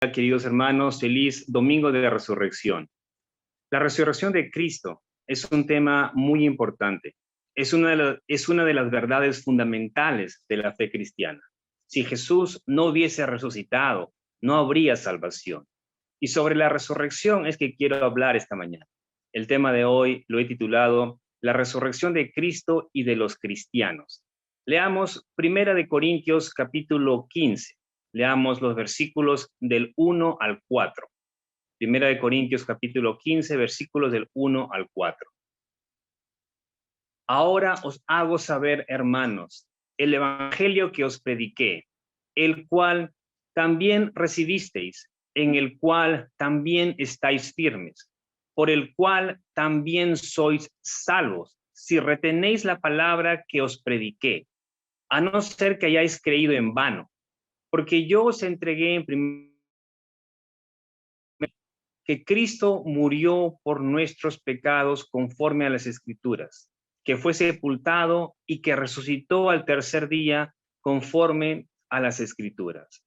Queridos hermanos, feliz domingo de resurrección. La resurrección de Cristo es un tema muy importante. Es una de las verdades fundamentales de la fe cristiana. Si Jesús no hubiese resucitado, no habría salvación. Y sobre la resurrección es que quiero hablar esta mañana. El tema de hoy lo he titulado La resurrección de Cristo y de los cristianos. Leamos 1 de Corintios capítulo 15. Leamos los versículos del 1 al 4. 1 de Corintios capítulo 15, versículos del 1 al 4. Ahora os hago saber, hermanos, el evangelio que os prediqué, el cual también recibisteis, en el cual también estáis firmes, por el cual también sois salvos, si retenéis la palabra que os prediqué, a no ser que hayáis creído en vano. Porque yo os entregué en primer que Cristo murió por nuestros pecados conforme a las Escrituras, que fue sepultado y que resucitó al tercer día conforme a las Escrituras.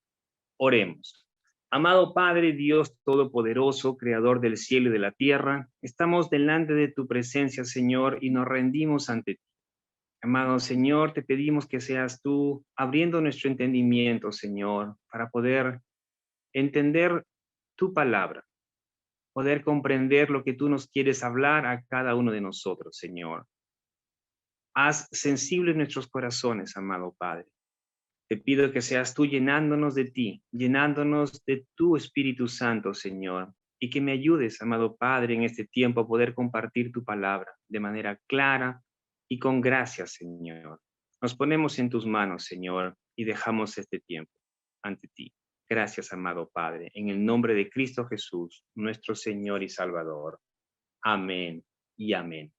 Oremos. Amado Padre, Dios Todopoderoso, Creador del cielo y de la tierra, estamos delante de tu presencia, Señor, y nos rendimos ante ti. Amado Señor, te pedimos que seas tú abriendo nuestro entendimiento, Señor, para poder entender tu palabra, poder comprender lo que tú nos quieres hablar a cada uno de nosotros, Señor. Haz sensibles nuestros corazones, amado Padre. Te pido que seas tú llenándonos de ti, llenándonos de tu Espíritu Santo, Señor, y que me ayudes, amado Padre, en este tiempo a poder compartir tu palabra de manera clara y con gracia, Señor. Nos ponemos en tus manos, Señor, y dejamos este tiempo ante ti. Gracias, amado Padre, en el nombre de Cristo Jesús, nuestro Señor y Salvador. Amén y amén.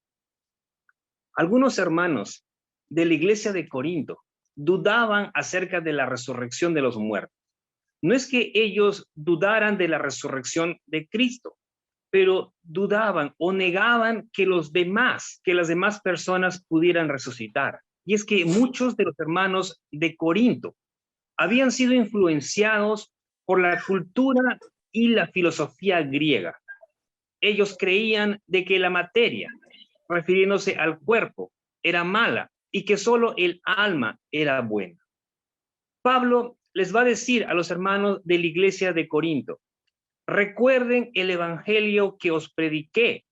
Algunos hermanos de la iglesia de Corinto dudaban acerca de la resurrección de los muertos. No es que ellos dudaran de la resurrección de Cristo, pero dudaban o negaban que las demás personas pudieran resucitar. Y es que muchos de los hermanos de Corinto habían sido influenciados por la cultura y la filosofía griega. Ellos creían de que la materia, refiriéndose al cuerpo, era mala y que solo el alma era buena. Pablo les va a decir a los hermanos de la iglesia de Corinto: recuerden el evangelio que os prediqué,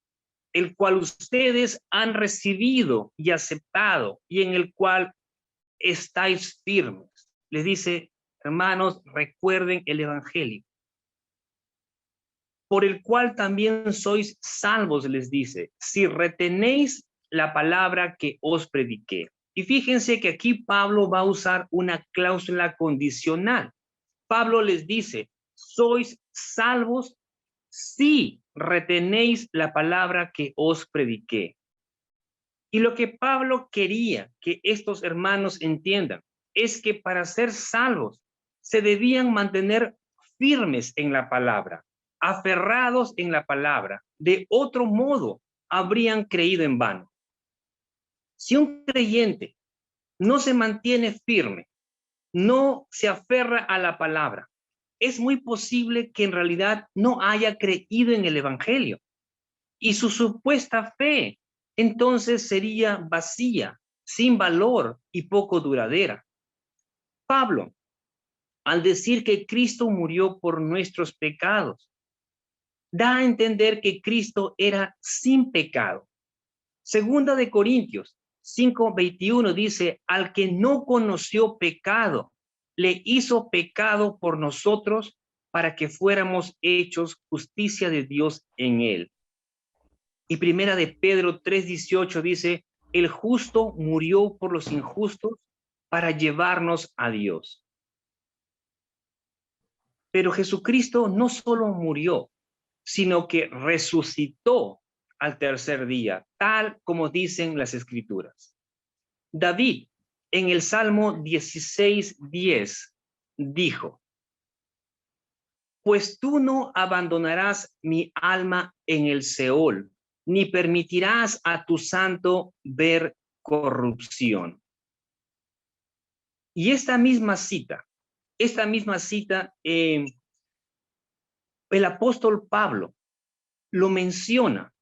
el cual ustedes han recibido y aceptado y en el cual estáis firmes. Les dice: hermanos, recuerden el evangelio, por el cual también sois salvos, les dice, si retenéis la palabra que os prediqué. Y fíjense que aquí Pablo va a usar una cláusula condicional. Pablo les dice: sois salvos si retenéis la palabra que os prediqué. Y lo que Pablo quería que estos hermanos entiendan es que para ser salvos se debían mantener firmes en la palabra, aferrados en la palabra. De otro modo, habrían creído en vano. Si un creyente no se mantiene firme, no se aferra a la palabra, es muy posible que en realidad no haya creído en el evangelio y su supuesta fe entonces sería vacía, sin valor y poco duradera. Pablo, al decir que Cristo murió por nuestros pecados, da a entender que Cristo era sin pecado. Segunda de Corintios 5:21 dice: al que no conoció pecado, le hizo pecado por nosotros para que fuéramos hechos justicia de Dios en él. Y primera de Pedro 3:18 dice: el justo murió por los injustos para llevarnos a Dios. Pero Jesucristo no solo murió, sino que resucitó al tercer día, tal como dicen las Escrituras. David, en el Salmo 16:10, dijo: pues tú no abandonarás mi alma en el Seol, ni permitirás a tu santo ver corrupción. Y esta misma cita El apóstol Pablo lo menciona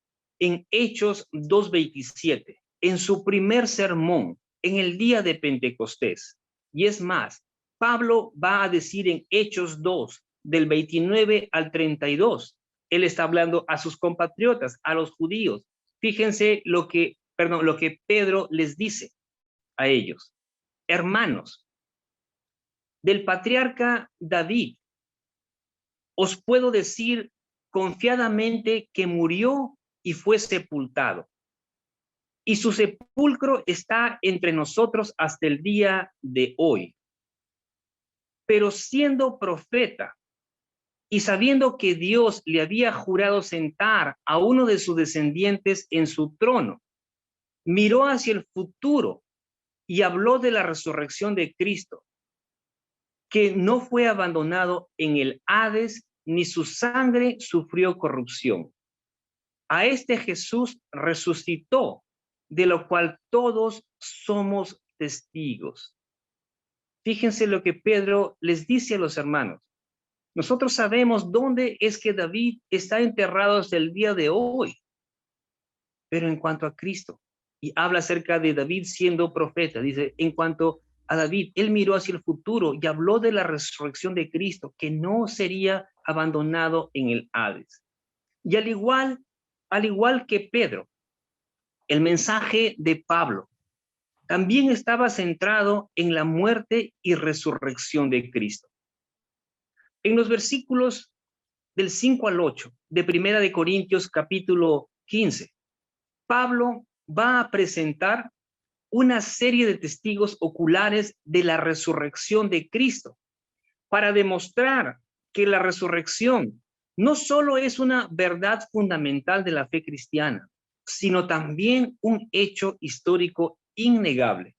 en Hechos 2:27, en su primer sermón, en el día de Pentecostés. Y es más, Pablo va a decir en Hechos 2, del 29 al 32, él está hablando a sus compatriotas, a los judíos. Fíjense lo que Pedro les dice a ellos. Hermanos, del patriarca David, os puedo decir confiadamente que murió y fue sepultado. Y su sepulcro está entre nosotros hasta el día de hoy. Pero siendo profeta y sabiendo que Dios le había jurado sentar a uno de sus descendientes en su trono, miró hacia el futuro y habló de la resurrección de Cristo, que no fue abandonado en el Hades, ni su sangre sufrió corrupción. A este Jesús resucitó, de lo cual todos somos testigos. Fíjense lo que Pedro les dice a los hermanos. Nosotros sabemos dónde es que David está enterrado hasta el día de hoy. Pero en cuanto a Cristo, y habla acerca de David siendo profeta, dice, en cuanto a David, él miró hacia el futuro y habló de la resurrección de Cristo, que no sería abandonado en el Hades. Y al igual que Pedro, el mensaje de Pablo también estaba centrado en la muerte y resurrección de Cristo. En los versículos del 5 al 8 de Primera de Corintios capítulo 15, Pablo va a presentar una serie de testigos oculares de la resurrección de Cristo para demostrar que la resurrección no solo es una verdad fundamental de la fe cristiana, sino también un hecho histórico innegable.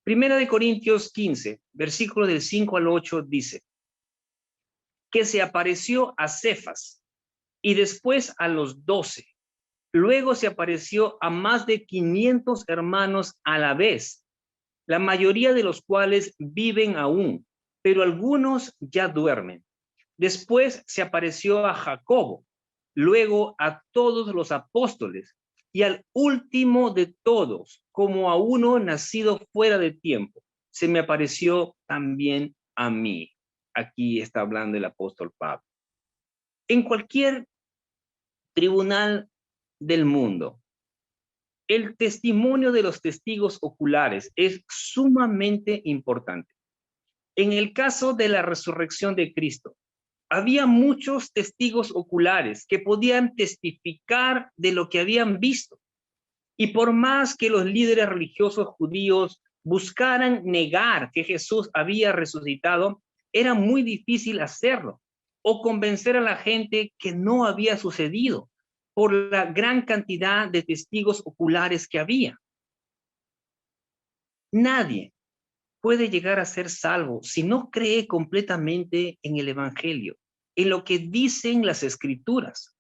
Primera de Corintios 15, versículo del 5 al 8 dice que se apareció a Cefas y después a los 12. Luego se apareció a más de 500 hermanos a la vez, la mayoría de los cuales viven aún, pero algunos ya duermen. Después se apareció a Jacobo, luego a todos los apóstoles y al último de todos, como a uno nacido fuera de tiempo, se me apareció también a mí. Aquí está hablando el apóstol Pablo. En cualquier tribunal del mundo, el testimonio de los testigos oculares es sumamente importante. En el caso de la resurrección de Cristo, había muchos testigos oculares que podían testificar de lo que habían visto. Y por más que los líderes religiosos judíos buscaran negar que Jesús había resucitado, era muy difícil hacerlo o convencer a la gente que no había sucedido por la gran cantidad de testigos oculares que había. Nadie puede llegar a ser salvo si no cree completamente en el Evangelio, en lo que dicen las Escrituras.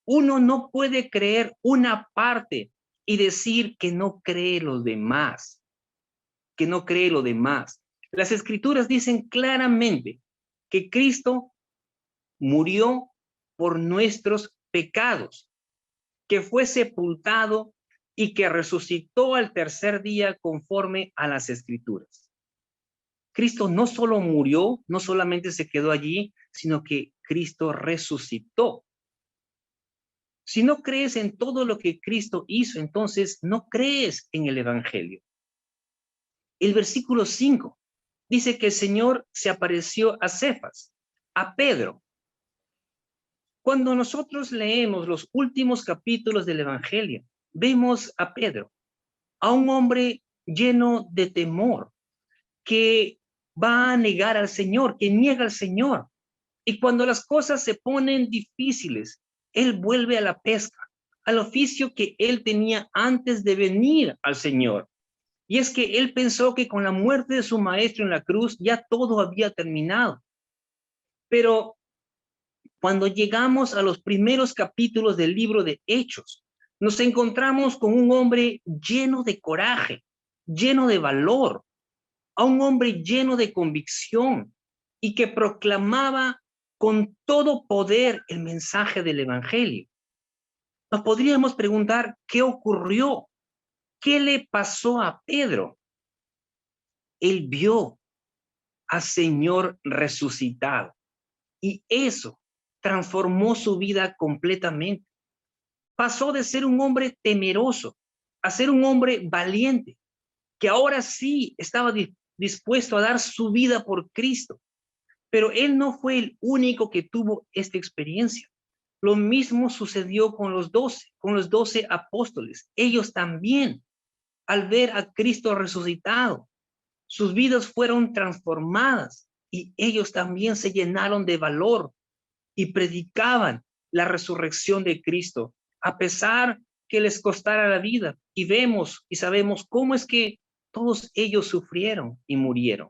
Uno no puede creer una parte y decir que no cree los demás, que no cree lo demás. Las Escrituras dicen claramente que Cristo murió por nuestros pecados, que fue sepultado y que resucitó al tercer día conforme a las Escrituras. Cristo no solo murió, no solamente se quedó allí, sino que Cristo resucitó. Si no crees en todo lo que Cristo hizo, entonces no crees en el Evangelio. El versículo 5 dice que el Señor se apareció a Cefas, a Pedro. Cuando nosotros leemos los últimos capítulos del Evangelio, vemos a Pedro, a un hombre lleno de temor, que va a negar al Señor, que niega al Señor. Y cuando las cosas se ponen difíciles, él vuelve a la pesca, al oficio que él tenía antes de venir al Señor. Y es que él pensó que con la muerte de su maestro en la cruz ya todo había terminado. Pero cuando llegamos a los primeros capítulos del libro de Hechos, nos encontramos con un hombre lleno de coraje, lleno de valor, a un hombre lleno de convicción y que proclamaba con todo poder el mensaje del evangelio. Nos podríamos preguntar qué ocurrió, qué le pasó a Pedro. Él vio al Señor resucitado y eso transformó su vida completamente. Pasó de ser un hombre temeroso a ser un hombre valiente, que ahora sí estaba dispuesto a dar su vida por Cristo. Pero él no fue el único que tuvo esta experiencia. Lo mismo sucedió con los 12 apóstoles. Ellos también, al ver a Cristo resucitado, sus vidas fueron transformadas y ellos también se llenaron de valor y predicaban la resurrección de Cristo, a pesar que les costara la vida. Y vemos y sabemos cómo es que todos ellos sufrieron y murieron.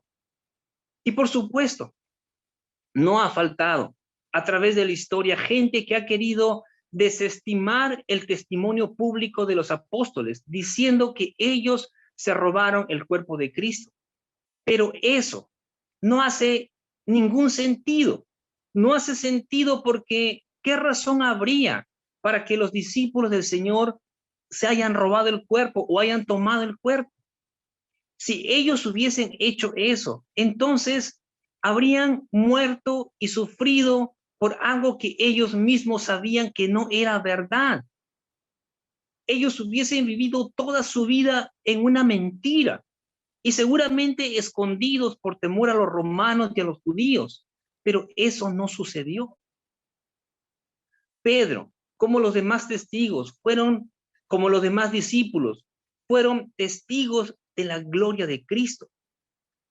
Y por supuesto, no ha faltado a través de la historia gente que ha querido desestimar el testimonio público de los apóstoles, diciendo que ellos se robaron el cuerpo de Cristo. Pero eso no hace ningún sentido. No hace sentido porque ¿qué razón habría para que los discípulos del Señor se hayan robado el cuerpo o hayan tomado el cuerpo? Si ellos hubiesen hecho eso, entonces habrían muerto y sufrido por algo que ellos mismos sabían que no era verdad. Ellos hubiesen vivido toda su vida en una mentira y seguramente escondidos por temor a los romanos y a los judíos. Pero eso no sucedió. Pedro, como los demás testigos, como los demás discípulos, fueron testigos de la gloria de Cristo.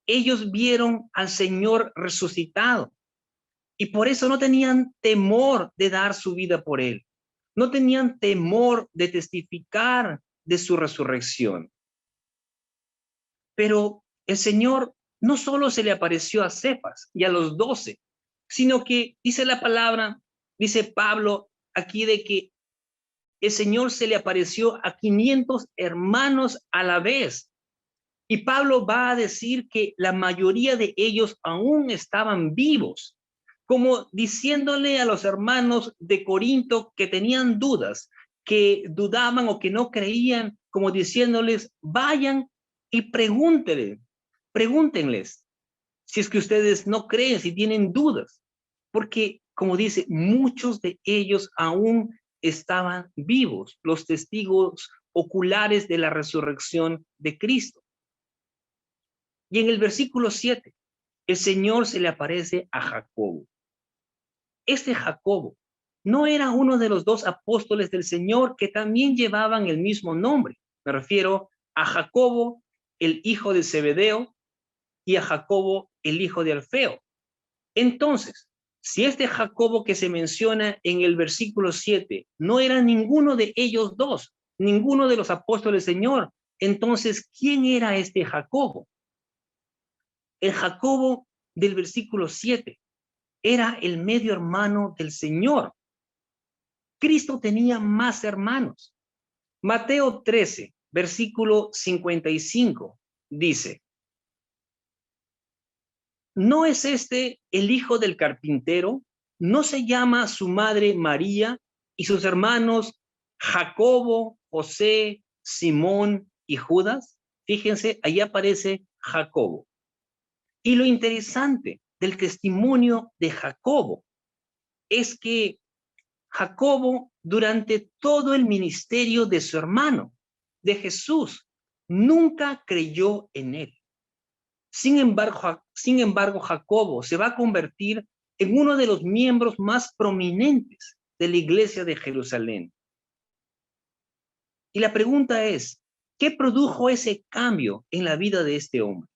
Ellos vieron al Señor resucitado y por eso no tenían temor de dar su vida por él. No tenían temor de testificar de su resurrección. Pero el Señor no solo se le apareció a Cefas y a los 12, sino que dice la palabra, dice Pablo aquí, de que el Señor se le apareció a 500 hermanos a la vez. Y Pablo va a decir que la mayoría de ellos aún estaban vivos, como diciéndole a los hermanos de Corinto que tenían dudas, que dudaban o que no creían, como diciéndoles, vayan y pregúntenles si es que ustedes no creen, si tienen dudas, porque como dice, muchos de ellos aún estaban vivos, los testigos oculares de la resurrección de Cristo. Y en el versículo 7, el Señor se le aparece a Jacobo. Este Jacobo no era uno de los 2 apóstoles del Señor que también llevaban el mismo nombre. Me refiero a Jacobo, el hijo de Zebedeo, y a Jacobo, el hijo de Alfeo. Entonces, si este Jacobo que se menciona en el versículo 7 no era ninguno de ellos 2, ninguno de los apóstoles del Señor, entonces, ¿quién era este Jacobo? El Jacobo del versículo 7 era el medio hermano del Señor. Cristo tenía más hermanos. Mateo 13, versículo 55, dice, ¿no es este el hijo del carpintero? ¿No se llama su madre María y sus hermanos Jacobo, José, Simón y Judas? Fíjense, ahí aparece Jacobo. Y lo interesante del testimonio de Jacobo es que Jacobo, durante todo el ministerio de su hermano, de Jesús, nunca creyó en él. Sin embargo, Jacobo se va a convertir en uno de los miembros más prominentes de la iglesia de Jerusalén. Y la pregunta es, ¿qué produjo ese cambio en la vida de este hombre?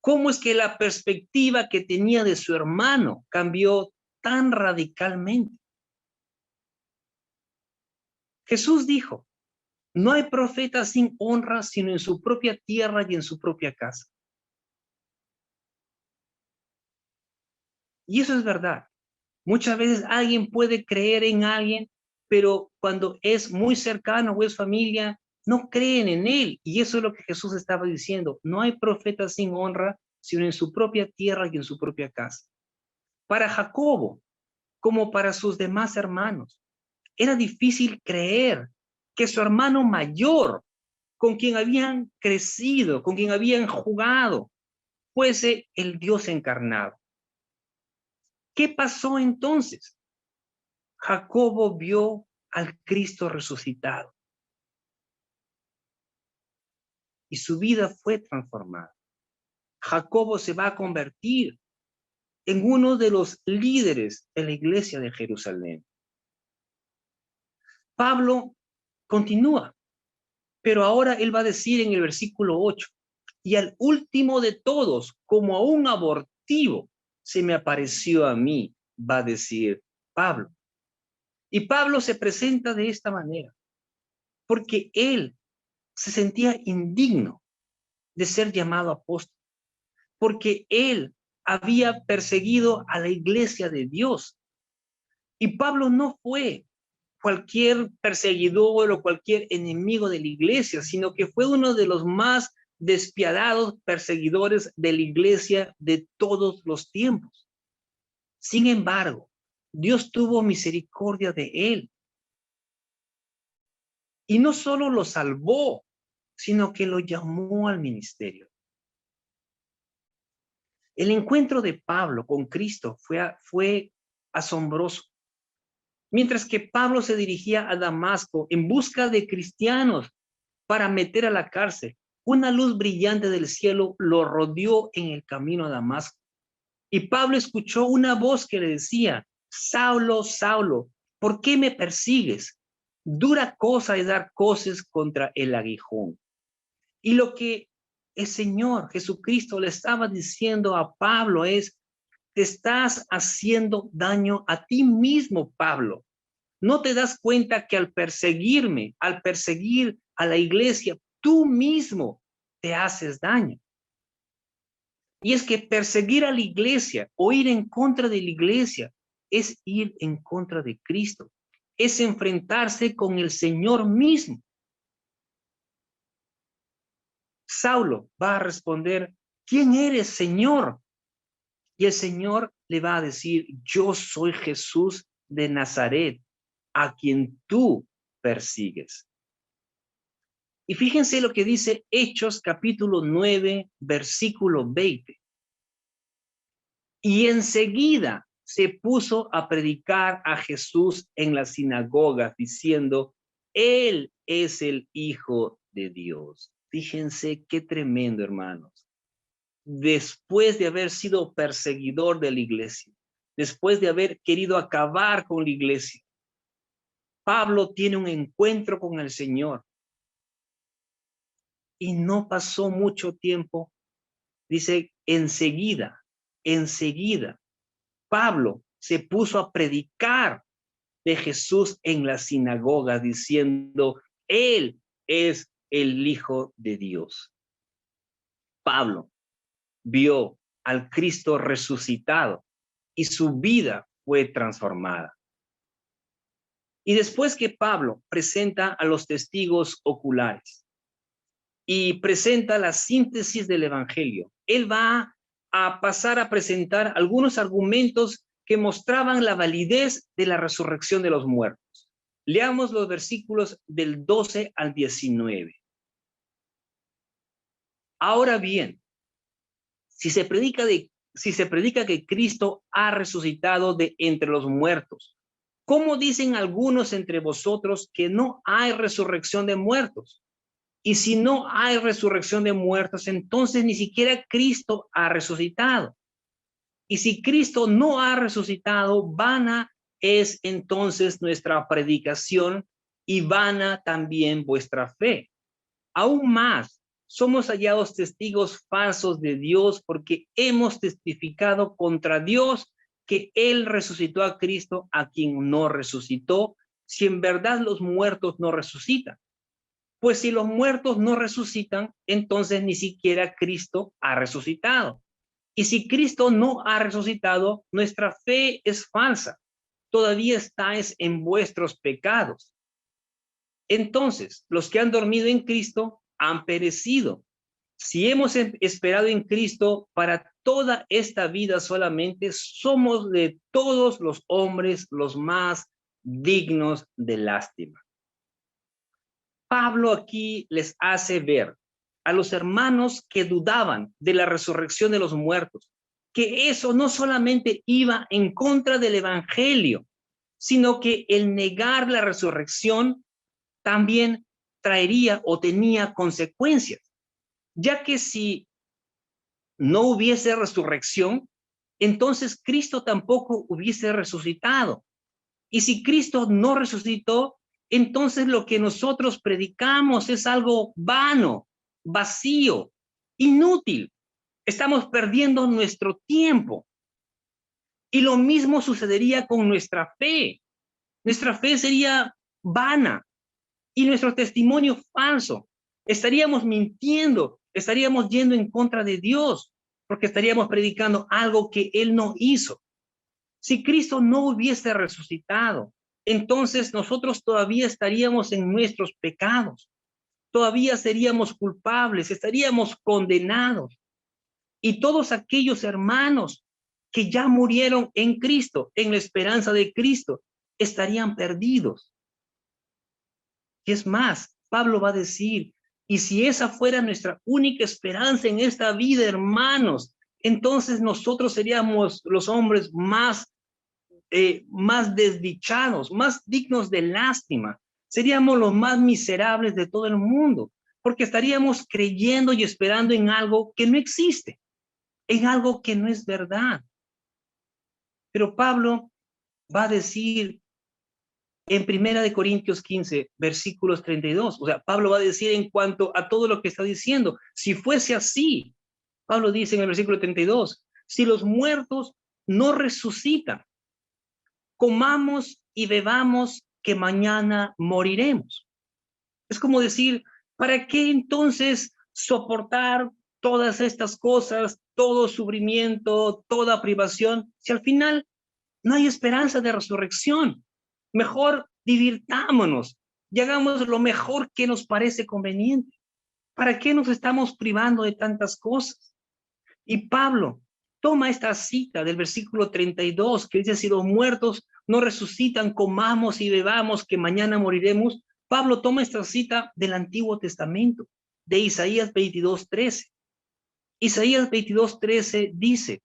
¿Cómo es que la perspectiva que tenía de su hermano cambió tan radicalmente? Jesús dijo, no hay profeta sin honra, sino en su propia tierra y en su propia casa. Y eso es verdad. Muchas veces alguien puede creer en alguien, pero cuando es muy cercano o es familia, no creen en él. Y eso es lo que Jesús estaba diciendo. No hay profeta sin honra, sino en su propia tierra y en su propia casa. Para Jacobo, como para sus demás hermanos. Era difícil creer que su hermano mayor, con quien habían crecido, con quien habían jugado, fuese el Dios encarnado. ¿Qué pasó entonces? Jacobo vio al Cristo resucitado y su vida fue transformada. Jacobo se va a convertir en uno de los líderes de la iglesia de Jerusalén. Pablo continúa, pero ahora él va a decir en el versículo 8, y al último de todos, como a un abortivo, se me apareció a mí, va a decir Pablo. Y Pablo se presenta de esta manera, porque él se sentía indigno de ser llamado apóstol, porque él había perseguido a la iglesia de Dios. Y Pablo no fue cualquier perseguidor o cualquier enemigo de la iglesia, sino que fue uno de los más despiadados perseguidores de la iglesia de todos los tiempos. Sin embargo, Dios tuvo misericordia de él. Y no solo lo salvó, sino que lo llamó al ministerio. El encuentro de Pablo con Cristo fue asombroso. Mientras que Pablo se dirigía a Damasco en busca de cristianos para meter a la cárcel, una luz brillante del cielo lo rodeó en el camino a Damasco. Y Pablo escuchó una voz que le decía, Saulo, Saulo, ¿por qué me persigues? Dura cosa es dar coces contra el aguijón. Y lo que el Señor Jesucristo le estaba diciendo a Pablo es, te estás haciendo daño a ti mismo, Pablo. ¿No te das cuenta que al perseguirme, al perseguir a la iglesia, tú mismo te haces daño? Y es que perseguir a la iglesia o ir en contra de la iglesia es ir en contra de Cristo, es enfrentarse con el Señor mismo. Saulo va a responder, ¿quién eres, Señor? Y el Señor le va a decir, yo soy Jesús de Nazaret, a quien tú persigues. Y fíjense lo que dice Hechos capítulo 9, versículo 20. Y enseguida se puso a predicar a Jesús en la sinagoga, diciendo, Él es el Hijo de Dios. Fíjense qué tremendo, hermanos. Después de haber sido perseguidor de la iglesia, después de haber querido acabar con la iglesia, Pablo tiene un encuentro con el Señor. Y no pasó mucho tiempo, dice, enseguida, Pablo se puso a predicar de Jesús en la sinagoga, diciendo, Él es el Hijo de Dios. Pablo vio al Cristo resucitado y su vida fue transformada. Y después que Pablo presenta a los testigos oculares y presenta la síntesis del Evangelio, él va a pasar a presentar algunos argumentos que mostraban la validez de la resurrección de los muertos. Leamos los versículos del 12 al 19. Ahora bien, si se predica que Cristo ha resucitado de entre los muertos, ¿cómo dicen algunos entre vosotros que no hay resurrección de muertos? Y si no hay resurrección de muertos, entonces ni siquiera Cristo ha resucitado. Y si Cristo no ha resucitado, vana es entonces nuestra predicación y vana también vuestra fe. Aún más, somos hallados testigos falsos de Dios porque hemos testificado contra Dios que Él resucitó a Cristo, a quien no resucitó, si en verdad los muertos no resucitan. Pues si los muertos no resucitan, entonces ni siquiera Cristo ha resucitado. Y si Cristo no ha resucitado, nuestra fe es falsa. Todavía estáis en vuestros pecados. Entonces, los que han dormido en Cristo han perecido. Si hemos esperado en Cristo para toda esta vida solamente, somos de todos los hombres los más dignos de lástima. Pablo aquí les hace ver a los hermanos que dudaban de la resurrección de los muertos, que eso no solamente iba en contra del evangelio, sino que el negar la resurrección también traería o tenía consecuencias, ya que si no hubiese resurrección, entonces Cristo tampoco hubiese resucitado. Y si Cristo no resucitó, entonces lo que nosotros predicamos es algo vano, vacío, inútil. Estamos perdiendo nuestro tiempo. Y lo mismo sucedería con nuestra fe. Nuestra fe sería vana y nuestro testimonio falso. Estaríamos mintiendo, estaríamos yendo en contra de Dios, porque estaríamos predicando algo que Él no hizo. Si Cristo no hubiese resucitado, entonces nosotros todavía estaríamos en nuestros pecados, todavía seríamos culpables, estaríamos condenados. Y todos aquellos hermanos que ya murieron en Cristo, en la esperanza de Cristo, estarían perdidos. Y es más, Pablo va a decir, y si esa fuera nuestra única esperanza en esta vida, hermanos, entonces nosotros seríamos los hombres más desdichados, más dignos de lástima. Seríamos los más miserables de todo el mundo, porque estaríamos creyendo y esperando en algo que no existe, en algo que no es verdad. Pero Pablo va a decir en 1 Corintios 15, versículos 32, o sea, Pablo va a decir en cuanto a todo lo que está diciendo, si fuese así, Pablo dice en el versículo 32, si los muertos no resucitan, comamos y bebamos que mañana moriremos. Es como decir, ¿para qué entonces soportar todas estas cosas, todo sufrimiento, toda privación, si al final no hay esperanza de resurrección? Mejor divirtámonos y hagamos lo mejor que nos parece conveniente. ¿Para qué nos estamos privando de tantas cosas? Y Pablo toma esta cita del versículo 32 que dice, si los muertos no resucitan, comamos y bebamos que mañana moriremos. Pablo toma esta cita del Antiguo Testamento, de Isaías 22:13. Isaías 22:13 dice,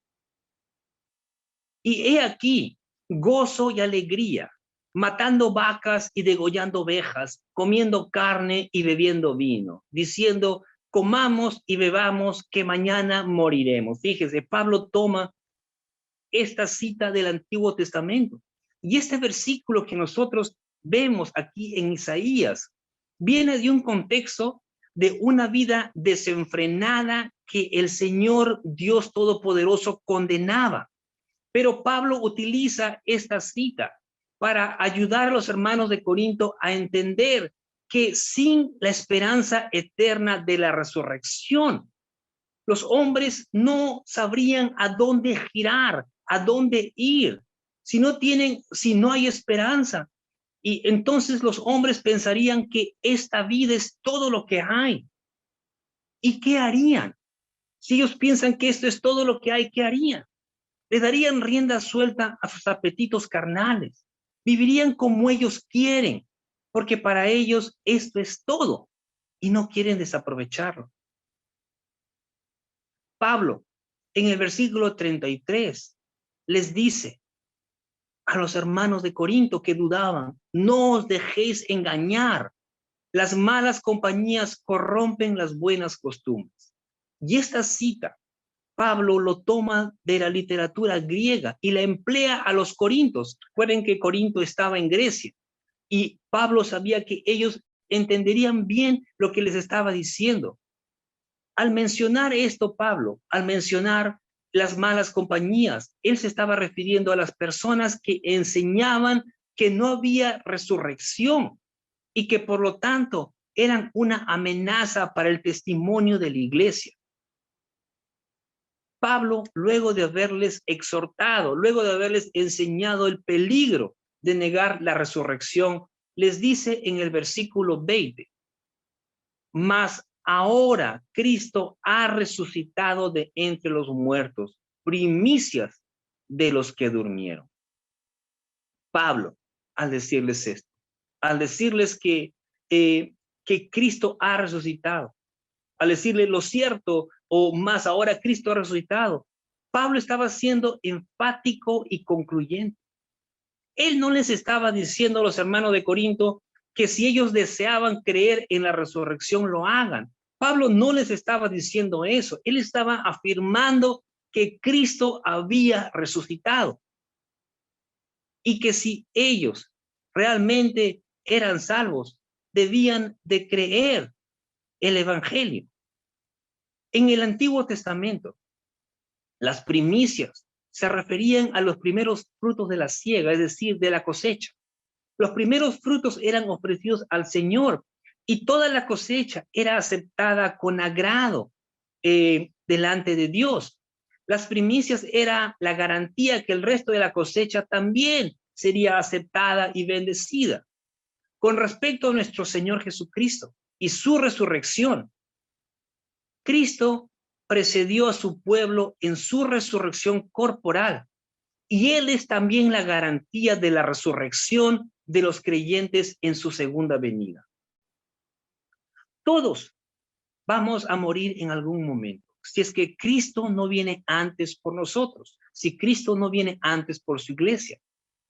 y he aquí gozo y alegría, matando vacas y degollando ovejas, comiendo carne y bebiendo vino, diciendo, comamos y bebamos que mañana moriremos. Fíjese, Pablo toma esta cita del Antiguo Testamento y este versículo que nosotros vemos aquí en Isaías viene de un contexto de una vida desenfrenada que el Señor Dios Todopoderoso condenaba. Pero Pablo utiliza esta cita para ayudar a los hermanos de Corinto a entender que sin la esperanza eterna de la resurrección, los hombres no sabrían a dónde girar, a dónde ir, si no hay esperanza. Y entonces los hombres pensarían que esta vida es todo lo que hay. ¿Y qué harían? Si ellos piensan que esto es todo lo que hay, ¿qué harían? Le darían rienda suelta a sus apetitos carnales. Vivirían como ellos quieren, porque para ellos esto es todo y no quieren desaprovecharlo. Pablo, en el versículo 33, les dice a los hermanos de Corinto que dudaban, no os dejéis engañar. Las malas compañías corrompen las buenas costumbres. Y esta cita Pablo lo toma de la literatura griega y la emplea a los corintios. Recuerden que Corinto estaba en Grecia y Pablo sabía que ellos entenderían bien lo que les estaba diciendo. Al mencionar esto, Pablo, al mencionar las malas compañías, él se estaba refiriendo a las personas que enseñaban que no había resurrección y que por lo tanto eran una amenaza para el testimonio de la iglesia. Pablo, luego de haberles exhortado, luego de haberles enseñado el peligro de negar la resurrección, les dice en el versículo 20, mas Ahora Cristo ha resucitado de entre los muertos, primicias de los que durmieron. Pablo, al decirles esto, al decirles que Cristo ha resucitado, al decirle lo cierto, o más ahora Cristo ha resucitado, Pablo estaba siendo enfático y concluyente. Él no les estaba diciendo a los hermanos de Corinto que si ellos deseaban creer en la resurrección, lo hagan. Pablo no les estaba diciendo eso. Él estaba afirmando que Cristo había resucitado y que si ellos realmente eran salvos, debían de creer el evangelio. En el Antiguo Testamento, las primicias se referían a los primeros frutos de la siega, es decir, de la cosecha. Los primeros frutos eran ofrecidos al Señor y toda la cosecha era aceptada con agrado delante de Dios. Las primicias era la garantía que el resto de la cosecha también sería aceptada y bendecida. Con respecto a nuestro Señor Jesucristo y su resurrección, Cristo precedió a su pueblo en su resurrección corporal y Él es también la garantía de la resurrección de los creyentes en su segunda venida. Todos vamos a morir en algún momento. Si es que Cristo no viene antes por nosotros, si Cristo no viene antes por su iglesia.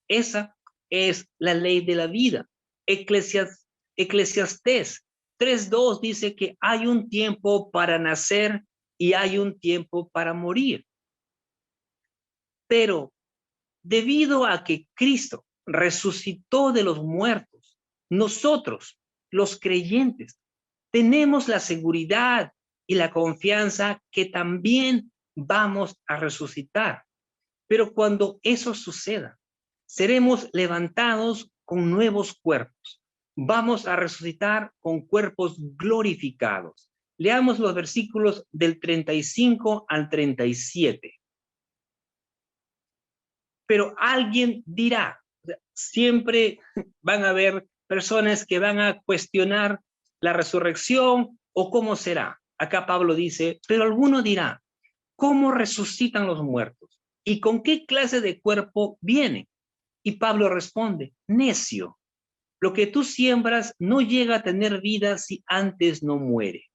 Esa es la ley de la vida. Eclesiastés 3:2 dice que hay un tiempo para nacer y hay un tiempo para morir. Pero debido a que Cristo resucitó de los muertos, nosotros, los creyentes, tenemos la seguridad y la confianza que también vamos a resucitar. Pero cuando eso suceda, seremos levantados con nuevos cuerpos. Vamos a resucitar con cuerpos glorificados. Leamos los versículos del 35 al 37. Pero alguien dirá, siempre van a haber personas que van a cuestionar la resurrección o cómo será. Acá Pablo dice, pero alguno dirá, ¿cómo resucitan los muertos? ¿Y con qué clase de cuerpo vienen? Y Pablo responde, necio, lo que tú siembras no llega a tener vida si antes no muere.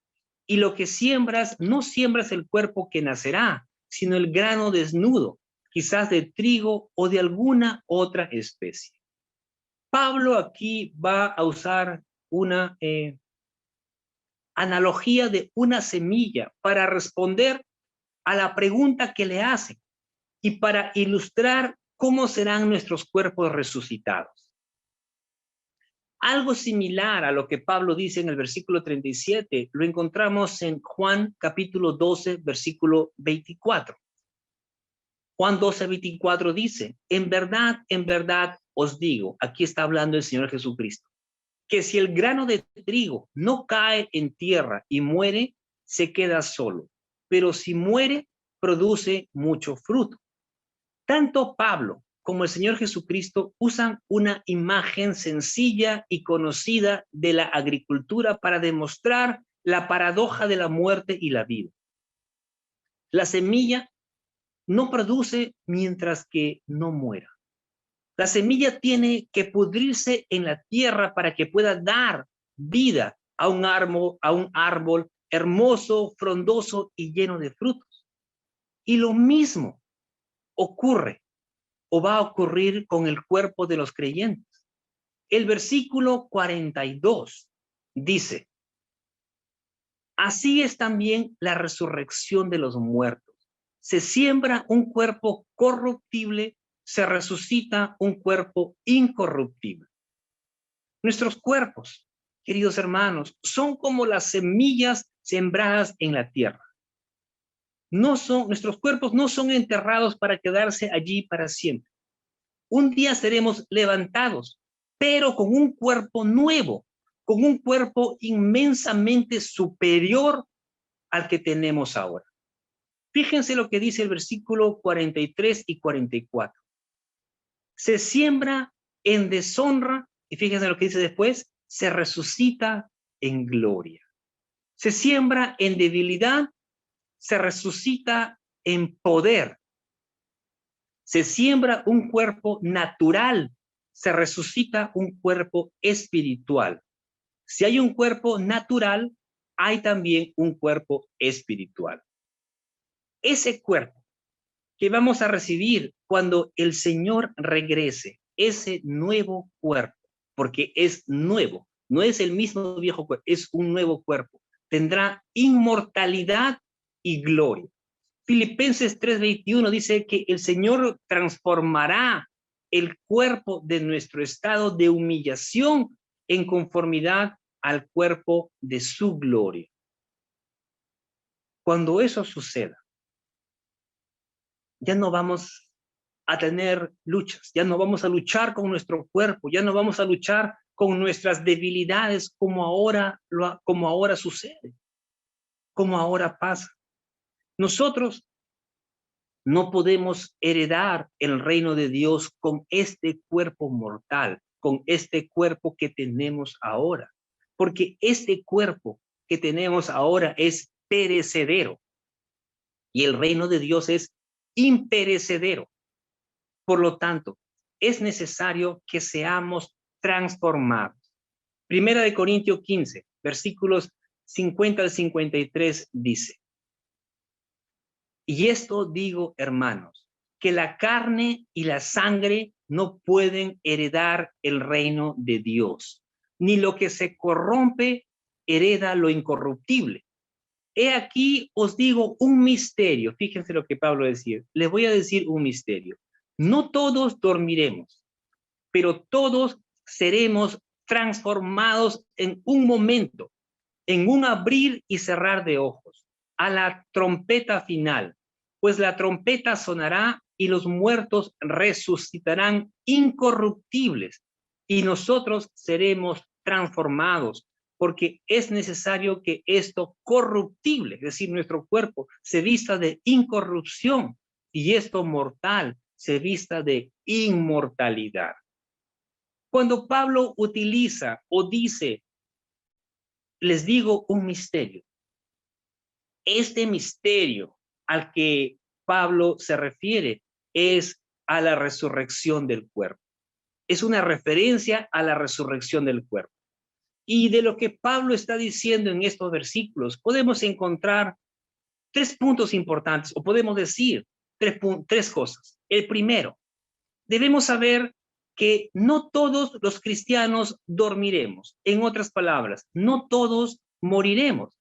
Y lo que siembras, no siembras el cuerpo que nacerá, sino el grano desnudo, quizás de trigo o de alguna otra especie. Pablo aquí va a usar una analogía de una semilla para responder a la pregunta que le hacen y para ilustrar cómo serán nuestros cuerpos resucitados. Algo similar a lo que Pablo dice en el versículo 37, lo encontramos en Juan capítulo 12, versículo 24. Juan 12, 24 dice, en verdad os digo, aquí está hablando el Señor Jesucristo, que si el grano de trigo no cae en tierra y muere, se queda solo, pero si muere, produce mucho fruto. Tanto Pablo como el Señor Jesucristo usan una imagen sencilla y conocida de la agricultura para demostrar la paradoja de la muerte y la vida. La semilla no produce mientras que no muera. La semilla tiene que pudrirse en la tierra para que pueda dar vida a un árbol hermoso, frondoso y lleno de frutos. Y lo mismo ocurre o va a ocurrir con el cuerpo de los creyentes. El versículo 42 dice, así es también la resurrección de los muertos. Se siembra un cuerpo corruptible, se resucita un cuerpo incorruptible. Nuestros cuerpos, queridos hermanos, son como las semillas sembradas en la tierra. Nuestros cuerpos no son enterrados para quedarse allí para siempre. Un día seremos levantados, pero con un cuerpo nuevo, con un cuerpo inmensamente superior al que tenemos ahora. Fíjense lo que dice el versículo 43 y 44. Se siembra en deshonra, y fíjense lo que dice después, se resucita en gloria. Se siembra en debilidad, se resucita en poder. Se siembra un cuerpo natural, se resucita un cuerpo espiritual. Si hay un cuerpo natural, hay también un cuerpo espiritual. Ese cuerpo que vamos a recibir cuando el Señor regrese, ese nuevo cuerpo, porque es nuevo, no es el mismo viejo cuerpo, es un nuevo cuerpo, tendrá inmortalidad y gloria. Filipenses 3:21 dice que el Señor transformará el cuerpo de nuestro estado de humillación en conformidad al cuerpo de su gloria. Cuando eso suceda, ya no vamos a tener luchas, ya no vamos a luchar con nuestro cuerpo, ya no vamos a luchar con nuestras debilidades como ahora sucede, como ahora pasa. Nosotros no podemos heredar el reino de Dios con este cuerpo mortal, con este cuerpo que tenemos ahora, porque este cuerpo que tenemos ahora es perecedero y el reino de Dios es imperecedero. Por lo tanto, es necesario que seamos transformados. Primera de Corintios 15, versículos 50 al 53 dice: y esto digo, hermanos, que la carne y la sangre no pueden heredar el reino de Dios, ni lo que se corrompe hereda lo incorruptible. He aquí os digo un misterio. Fíjense lo que Pablo decía. Les voy a decir un misterio. No todos dormiremos, pero todos seremos transformados en un momento, en un abrir y cerrar de ojos, a la trompeta final, pues la trompeta sonará y los muertos resucitarán incorruptibles y nosotros seremos transformados, porque es necesario que esto corruptible, es decir, nuestro cuerpo, se vista de incorrupción y esto mortal se vista de inmortalidad. Cuando Pablo utiliza o dice, les digo un misterio, este misterio al que Pablo se refiere es a la resurrección del cuerpo. Es una referencia a la resurrección del cuerpo. Y de lo que Pablo está diciendo en estos versículos, podemos encontrar 3 puntos importantes, o podemos decir 3 cosas. El primero, debemos saber que no todos los cristianos dormiremos. En otras palabras, no todos moriremos.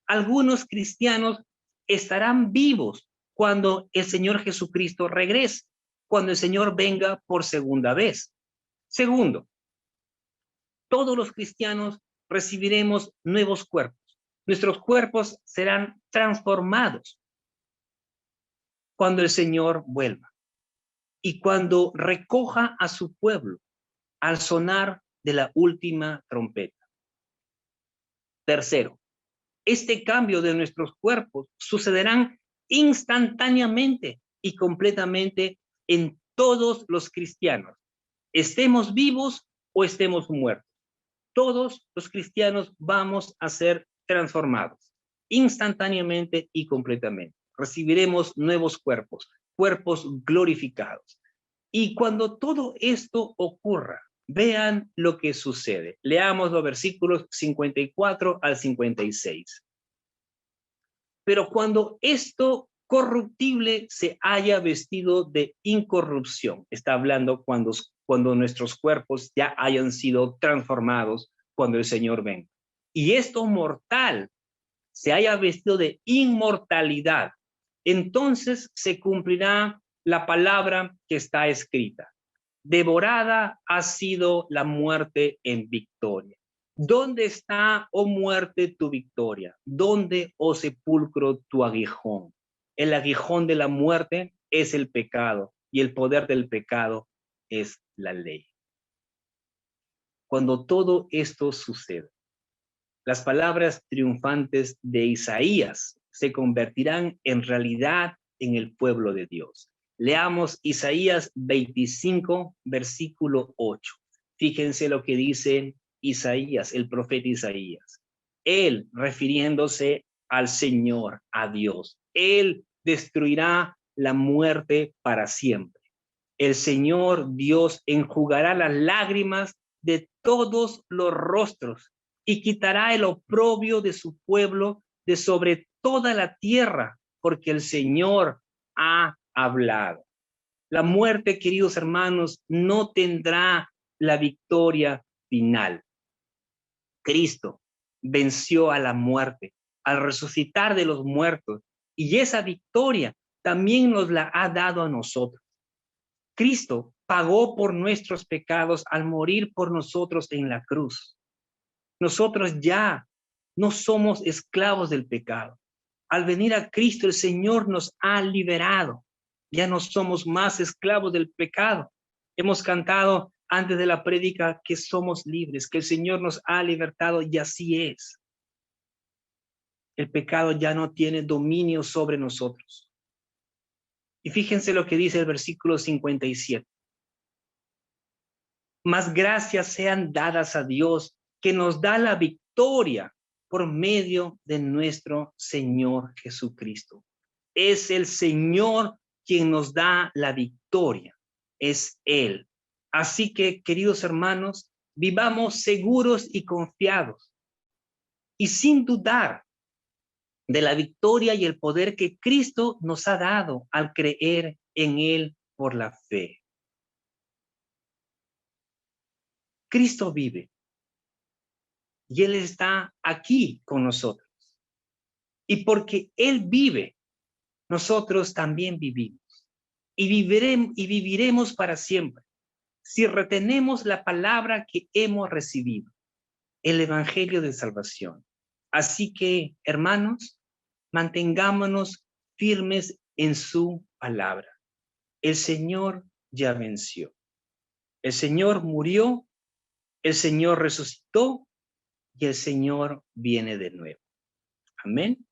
Algunos cristianos estarán vivos cuando el Señor Jesucristo regrese, cuando el Señor venga por segunda vez. Segundo, todos los cristianos recibiremos nuevos cuerpos. Nuestros cuerpos serán transformados cuando el Señor vuelva y cuando recoja a su pueblo al sonar de la última trompeta. Tercero, este cambio de nuestros cuerpos sucederán instantáneamente y completamente en todos los cristianos, estemos vivos o estemos muertos. Todos los cristianos vamos a ser transformados instantáneamente y completamente. Recibiremos nuevos cuerpos, cuerpos glorificados. Y cuando todo esto ocurra, vean lo que sucede. Leamos los versículos 54 al 56. Pero cuando esto corruptible se haya vestido de incorrupción, está hablando cuando nuestros cuerpos ya hayan sido transformados cuando el Señor venga. Y esto mortal se haya vestido de inmortalidad, entonces se cumplirá la palabra que está escrita. Devorada ha sido la muerte en victoria. ¿Dónde está, oh muerte, tu victoria? ¿Dónde, oh sepulcro, tu aguijón? El aguijón de la muerte es el pecado y el poder del pecado es la ley. Cuando todo esto sucede, las palabras triunfantes de Isaías se convertirán en realidad en el pueblo de Dios. Leamos Isaías 25, versículo 8. Fíjense lo que dice Isaías, el profeta Isaías. Él, refiriéndose al Señor, a Dios, Él destruirá la muerte para siempre. El Señor Dios enjugará las lágrimas de todos los rostros y quitará el oprobio de su pueblo de sobre toda la tierra, porque el Señor ha hablado. La muerte, queridos hermanos, no tendrá la victoria final. Cristo venció a la muerte al resucitar de los muertos, y esa victoria también nos la ha dado a nosotros. Cristo pagó por nuestros pecados al morir por nosotros en la cruz. Nosotros ya no somos esclavos del pecado. Al venir a Cristo, el Señor nos ha liberado. Ya no somos más esclavos del pecado. Hemos cantado antes de la prédica que somos libres, que el Señor nos ha libertado, y así es. El pecado ya no tiene dominio sobre nosotros. Y fíjense lo que dice el versículo 57. Mas gracias sean dadas a Dios, que nos da la victoria por medio de nuestro Señor Jesucristo. Es el Señor quien nos da la victoria. Es Él. Así que, queridos hermanos, vivamos seguros y confiados y sin dudar de la victoria y el poder que Cristo nos ha dado al creer en Él por la fe. Cristo vive y Él está aquí con nosotros. Y porque Él vive, nosotros también vivimos. Y viviremos para siempre si retenemos la palabra que hemos recibido, el Evangelio de salvación. Así que, hermanos, mantengámonos firmes en su palabra. El Señor ya venció. El Señor murió, el Señor resucitó y el Señor viene de nuevo. Amén.